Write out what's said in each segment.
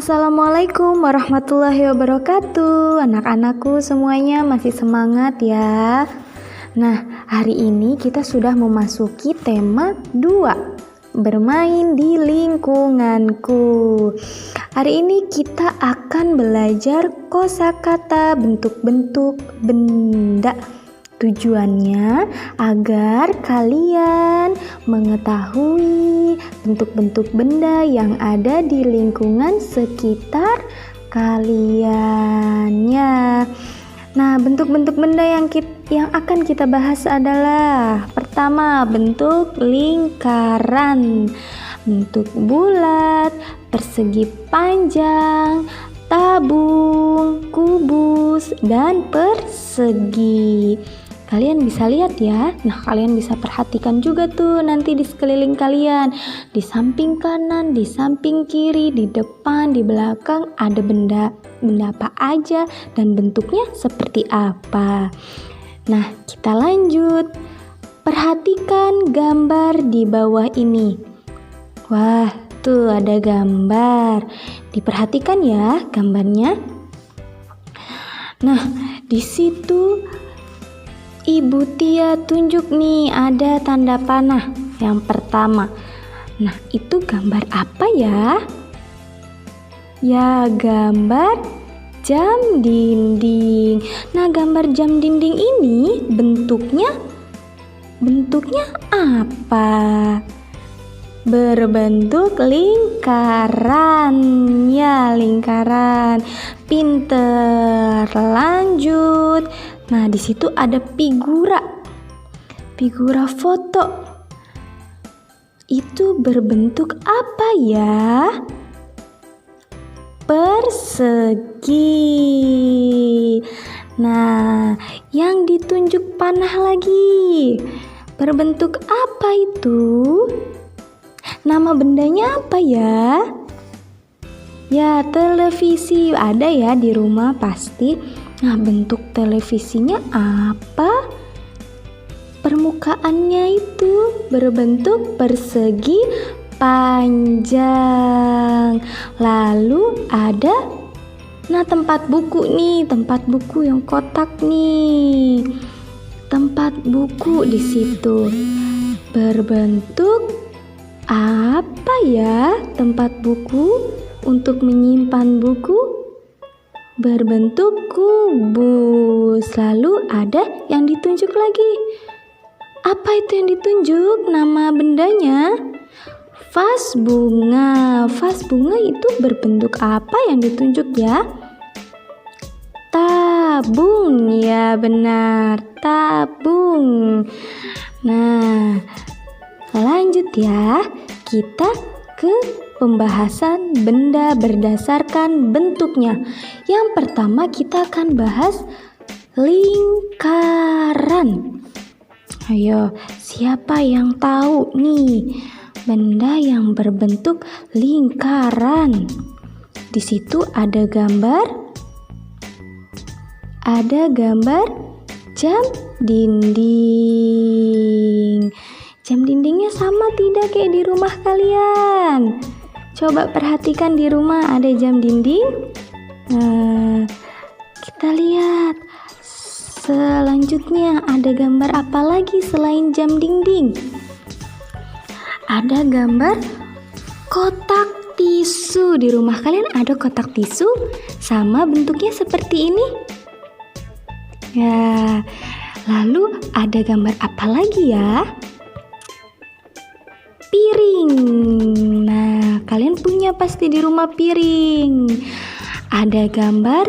Assalamualaikum warahmatullahi wabarakatuh. Anak-anakku semuanya masih semangat ya. Nah, hari ini kita sudah memasuki tema 2, bermain di lingkunganku. Hari ini kita akan belajar kosakata bentuk-bentuk benda. Tujuannya agar kalian mengetahui bentuk-bentuk benda yang ada di lingkungan sekitar kalian ya. Nah, bentuk-bentuk benda yang akan kita bahas adalah pertama, bentuk lingkaran, bentuk bulat, persegi panjang, tabung, kubus, dan persegi. Kalian bisa lihat ya. Nah, kalian bisa perhatikan juga tuh nanti di sekeliling kalian. Di samping kanan, di samping kiri, di depan, di belakang ada benda apa aja dan bentuknya seperti apa. Nah, kita lanjut. Perhatikan gambar di bawah ini. Wah, tuh ada gambar. Diperhatikan ya gambarnya. Nah, di situ Ibu Tia tunjuk nih ada tanda panah yang pertama. Nah, itu gambar apa ya? Ya, gambar jam dinding. Nah, gambar jam dinding ini bentuknya apa? Berbentuk lingkaran. Ya, lingkaran. Pinter. Lanjut. Nah, di situ ada figura foto. Itu berbentuk apa ya? Persegi. Nah, yang ditunjuk panah lagi. Berbentuk apa itu? Nama bendanya apa ya? Ya, televisi. Ada ya di rumah pasti. Nah, bentuk televisinya apa? Permukaannya itu berbentuk persegi panjang. Lalu ada tempat buku nih, tempat buku yang kotak nih. Tempat buku di situ. Berbentuk apa ya tempat buku untuk menyimpan buku? Berbentuk kubus. Lalu ada yang ditunjuk lagi. Apa itu yang ditunjuk? Nama bendanya? Vas bunga. Vas bunga itu berbentuk apa yang ditunjuk ya? Tabung. Ya, benar. Tabung. Nah, lanjut ya. Kita ke pembahasan benda berdasarkan bentuknya. Yang pertama kita akan bahas lingkaran. Ayo, siapa yang tahu nih benda yang berbentuk lingkaran? Di situ ada gambar jam dinding. Jam dindingnya sama tidak kayak di rumah kalian? Coba perhatikan di rumah ada jam dinding. Nah, kita lihat. Selanjutnya ada gambar apa lagi selain jam dinding? Ada gambar kotak tisu. Di rumah kalian ada kotak tisu sama bentuknya seperti ini? Ya, lalu ada gambar apa lagi ya? Piring. Nah, kalian punya pasti di rumah piring. Ada gambar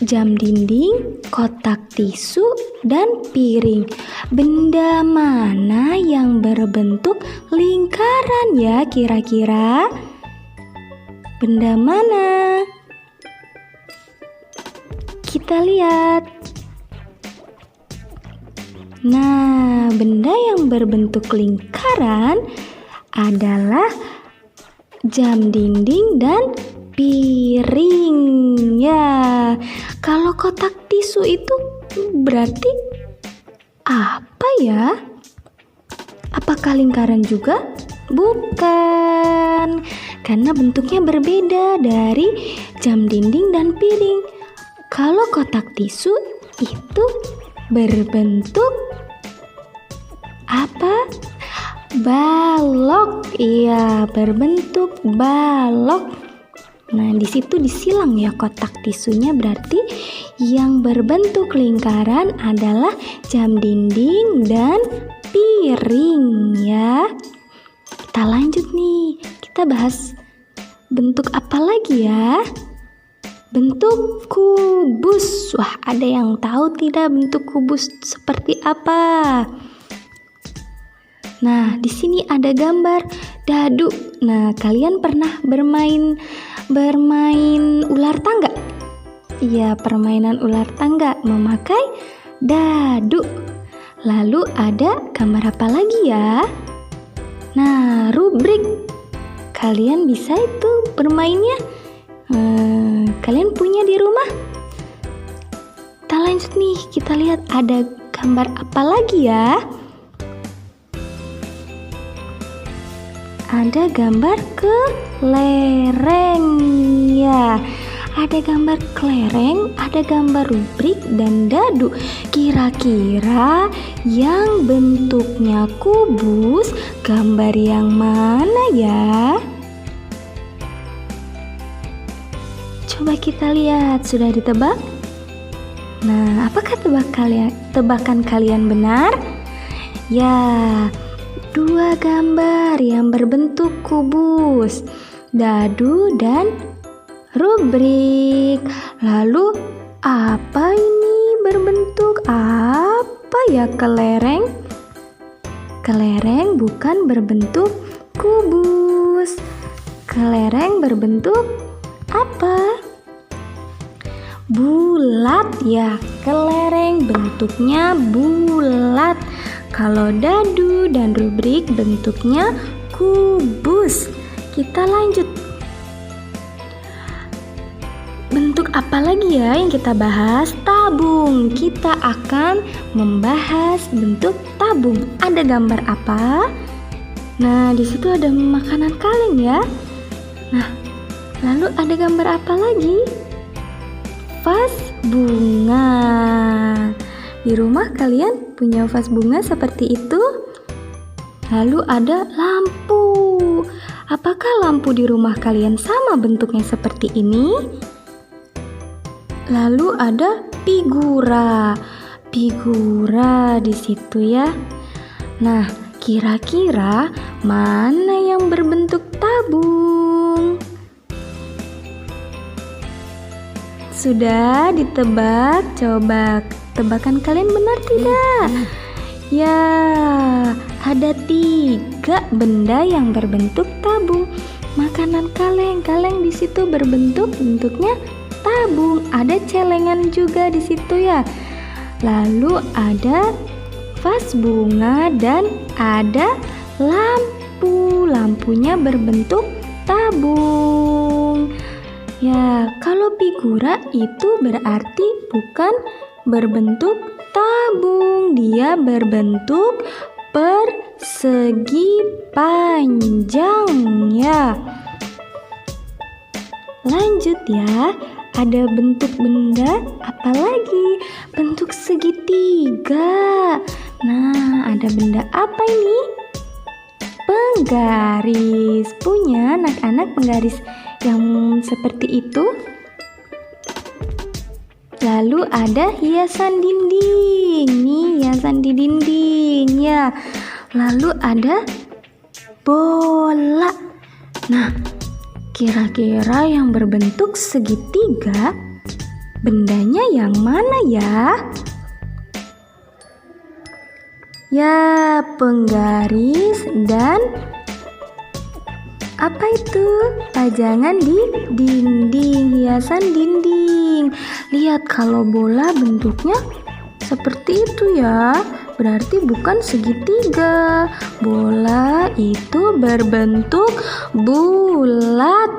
jam dinding, kotak tisu, dan piring. Benda mana yang berbentuk lingkaran ya kira-kira? Benda mana? Kita lihat. Nah, benda yang berbentuk lingkaran adalah jam dinding dan piring. Ya, kalau kotak tisu itu berarti apa ya? Apakah lingkaran juga? Bukan. karena bentuknya berbeda dari jam dinding dan piring. Kalau kotak tisu itu berbentuk apa? Balok. Iya, berbentuk balok. Nah, di situ disilang ya kotak tisunya, berarti yang berbentuk lingkaran adalah jam dinding dan piring ya. Kita lanjut nih. Kita bahas bentuk apa lagi ya? Bentuk kubus. Wah, ada yang tahu tidak bentuk kubus seperti apa? Nah, di sini ada gambar dadu. Nah, kalian pernah bermain ular tangga? Iya, permainan ular tangga memakai dadu. Lalu ada gambar apa lagi ya? Nah, rubrik. Kalian bisa itu bermainnya. Kalian punya di rumah? Kita lanjut nih, kita lihat ada gambar apa lagi ya? Ada gambar kelereng ya. Ada gambar kelereng, ada gambar rubrik dan dadu. Kira-kira yang bentuknya kubus gambar yang mana ya? Coba kita lihat, sudah ditebak? Nah, apakah tebakan kalian benar? Ya, dua gambar yang berbentuk kubus, dadu dan rubrik. Lalu apa ini berbentuk apa ya? Kelereng? Kelereng bukan berbentuk kubus. Kelereng berbentuk apa? Bulat ya. Kelereng bentuknya bulat. Kalau dadu dan rubrik bentuknya kubus. Kita lanjut. Bentuk apa lagi ya yang kita bahas? Tabung. Kita akan membahas bentuk tabung. Ada gambar apa? Nah, di situ ada makanan kaleng ya. Nah, lalu ada gambar apa lagi? Vas bunga. Di rumah kalian punya vas bunga seperti itu? Lalu ada lampu. Apakah lampu di rumah kalian sama bentuknya seperti ini? Lalu ada figura. Figura di situ ya. Nah, kira-kira mana yang berbentuk tabung? Sudah ditebak? Coba tebakan kalian benar tidak? Ya, ada 3 benda yang berbentuk tabung. Makanan kaleng di situ bentuknya tabung. Ada celengan juga di situ ya. Lalu ada vas bunga dan ada lampu. Lampunya berbentuk tabung. Ya, kalau figura itu berarti bukan berbentuk tabung, dia berbentuk persegi panjang ya. Lanjut ya, ada bentuk benda apa lagi? Bentuk segitiga. Nah, ada benda apa ini? Penggaris. Punya anak-anak penggaris yang seperti itu? Lalu ada hiasan dinding. Nih, hiasan di dinding ya. Lalu ada bola. Nah, kira-kira yang berbentuk segitiga bendanya yang mana ya? Ya, penggaris dan apa itu? Pajangan di dinding, hiasan dinding. Lihat, kalau bola bentuknya seperti itu ya, berarti bukan segitiga. Bola itu berbentuk bulat.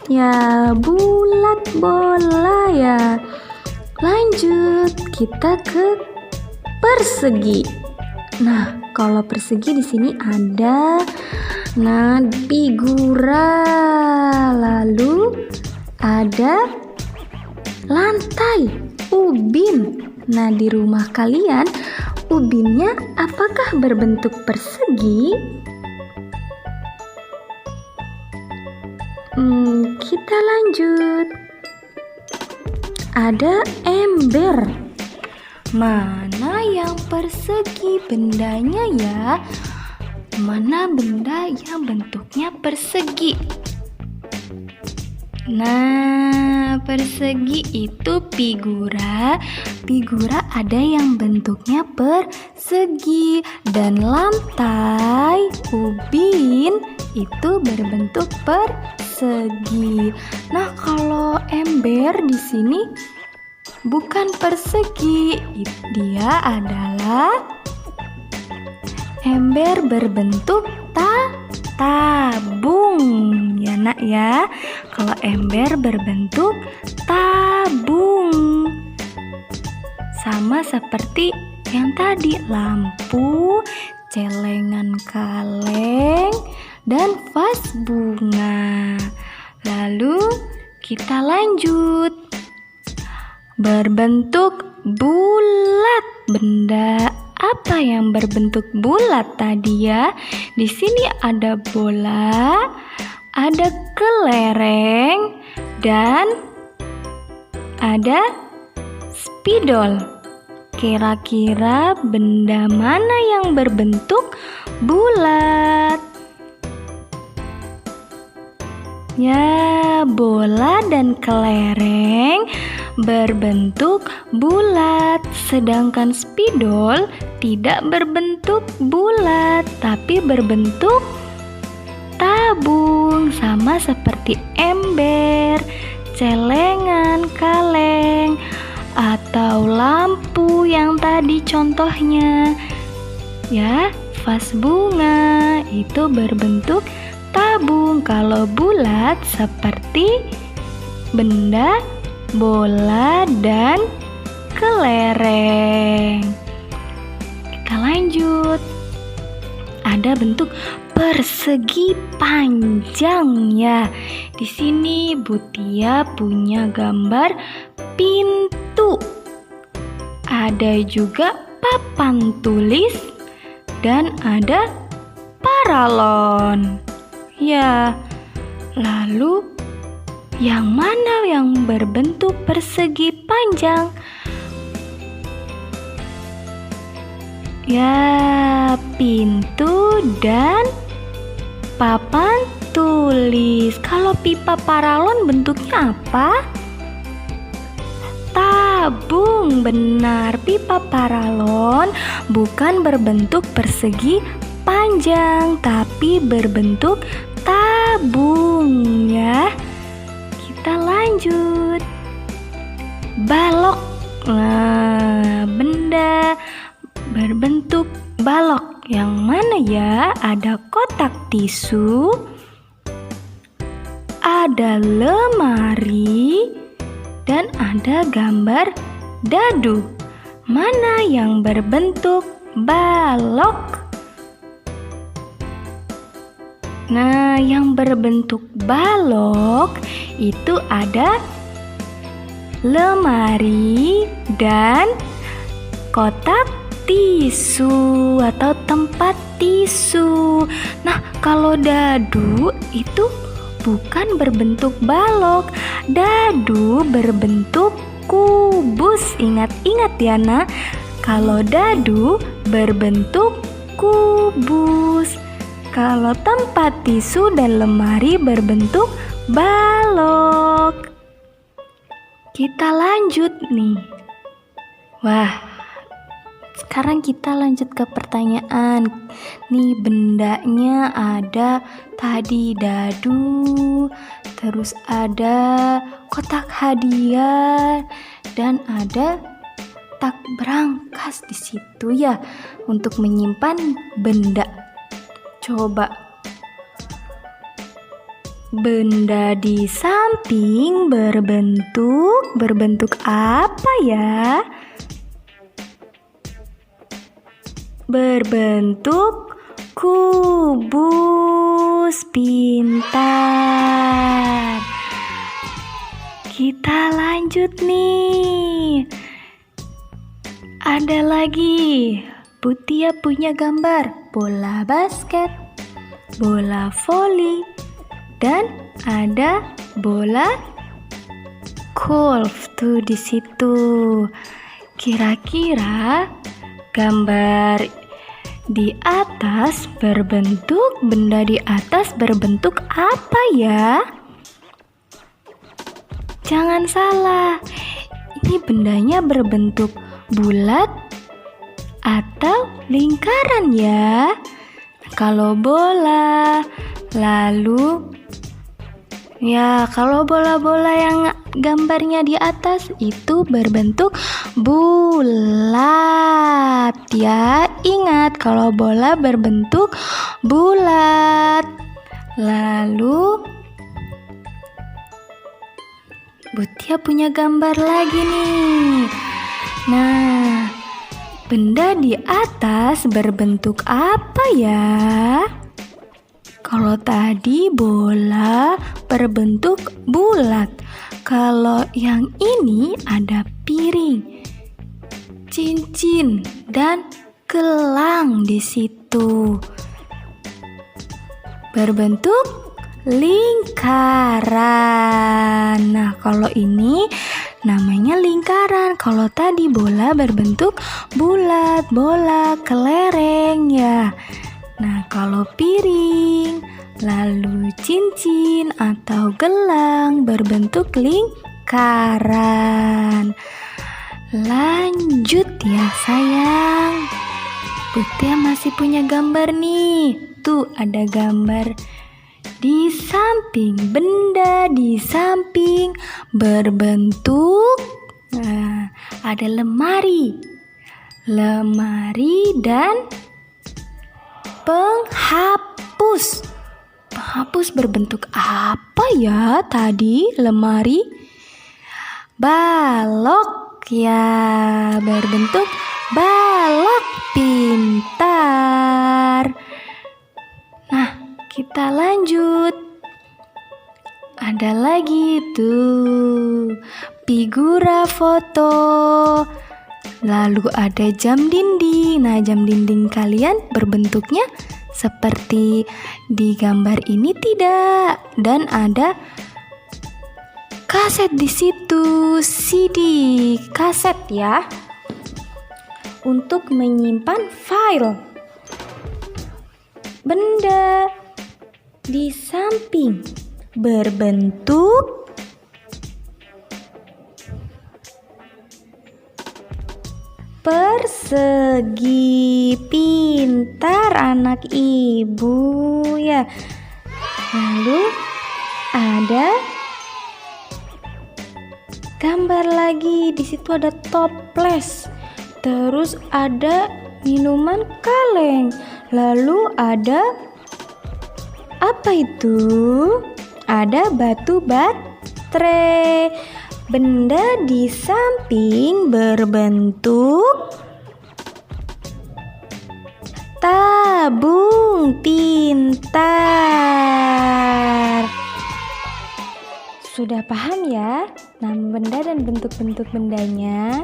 Ya, bulat bola ya. Lanjut, kita ke persegi. Nah, kalau persegi di sini ada figura. ada lantai, ubin. Nah, di rumah kalian ubinnya apakah berbentuk persegi? Kita lanjut. Ada ember. Mana yang persegi bendanya ya? Mana benda yang bentuknya persegi? Nah, persegi itu figura. Figura ada yang bentuknya persegi. Dan lantai ubin itu berbentuk persegi. Nah, kalau ember di sini bukan persegi. Dia adalah ember berbentuk tabung ya nak ya. Kalau ember berbentuk tabung, sama seperti yang tadi, lampu, celengan kaleng, dan vas bunga. Lalu kita lanjut. Berbentuk bulat. Benda apa yang berbentuk bulat tadi ya? Di sini ada bola, ada kelereng, dan ada spidol. Kira-kira benda mana yang berbentuk bulat? Ya, bola dan kelereng berbentuk bulat, sedangkan spidol tidak berbentuk bulat tapi berbentuk tabung, sama seperti ember, celengan kaleng, atau lampu yang tadi contohnya ya. Vas bunga itu berbentuk tabung. Kalau bulat seperti benda bola dan kelereng. Kita lanjut. Ada bentuk persegi panjang ya. Di sini Butia punya gambar pintu. Ada juga papan tulis dan ada paralon. Ya, lalu yang mana yang berbentuk persegi panjang? Ya, pintu dan papan tulis. Kalau pipa paralon bentuknya apa? Tabung, benar. Pipa paralon bukan berbentuk persegi panjang, tapi berbentuk tabung ya. Kita lanjut. Balok. Nah, benda berbentuk balok yang mana ya? Ada kotak tisu, ada lemari, dan ada gambar dadu. Mana yang berbentuk balok? Nah, yang berbentuk balok itu ada lemari dan kotak tisu atau tempat tisu. Nah, kalau dadu itu bukan berbentuk balok. Dadu berbentuk kubus. Ingat-ingat ya nak, kalau dadu berbentuk kubus. Kalau tempat tisu dan lemari berbentuk balok. Kita lanjut nih. Wah, sekarang kita lanjut ke pertanyaan. Nih bendanya ada tadi dadu, terus ada kotak hadiah, dan ada tak berangkas di situ ya untuk menyimpan benda. Coba benda di samping berbentuk apa ya? Berbentuk kubus. Pintar. Kita lanjut nih. Ada lagi. Butia punya gambar bola basket, bola voli, dan ada bola golf tuh di situ. Kira-kira gambar di atas berbentuk, benda di atas berbentuk apa ya? Jangan salah, ini bendanya berbentuk bulat atau lingkaran ya. Kalau bola, lalu ya kalau bola-bola yang gambarnya di atas itu berbentuk bulat ya. Ingat kalau bola berbentuk bulat. Lalu Butia punya gambar lagi nih. Nah, benda di atas berbentuk apa ya? Kalau tadi bola berbentuk bulat. Kalau yang ini ada piring, cincin, dan gelang di situ. Berbentuk lingkaran. Nah, kalau ini namanya lingkaran. Kalau tadi bola berbentuk bulat, bola kelereng ya. Nah, kalau piring, lalu cincin atau gelang berbentuk lingkaran. Lanjut ya sayang. Butia masih punya gambar nih. Tuh ada gambar di samping, benda di samping berbentuk ada lemari dan penghapus. Penghapus berbentuk apa ya tadi? Lemari, balok ya, berbentuk balok pintar. Nah, kita lanjut. Ada lagi tuh figura foto. Lalu ada jam dinding. Nah, jam dinding kalian berbentuknya seperti di gambar ini tidak? Dan ada kaset di situ, CD, kaset ya. Untuk menyimpan file. Benda di samping berbentuk persegi. Pintar anak ibu ya. Lalu ada gambar lagi. Di situ ada toples. Terus ada minuman kaleng. Lalu ada apa itu? Ada batu baterai. Benda di samping berbentuk tabung pintar. Sudah paham ya nama benda dan bentuk-bentuk bendanya?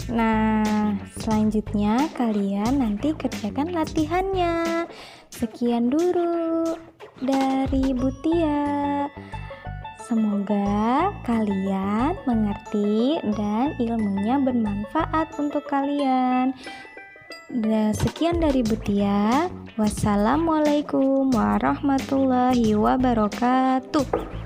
Nah, selanjutnya kalian nanti kerjakan latihannya. Sekian dulu dari Butia. Semoga kalian mengerti dan ilmunya bermanfaat untuk kalian. Dan sekian dari Butia. Wassalamualaikum warahmatullahi wabarakatuh.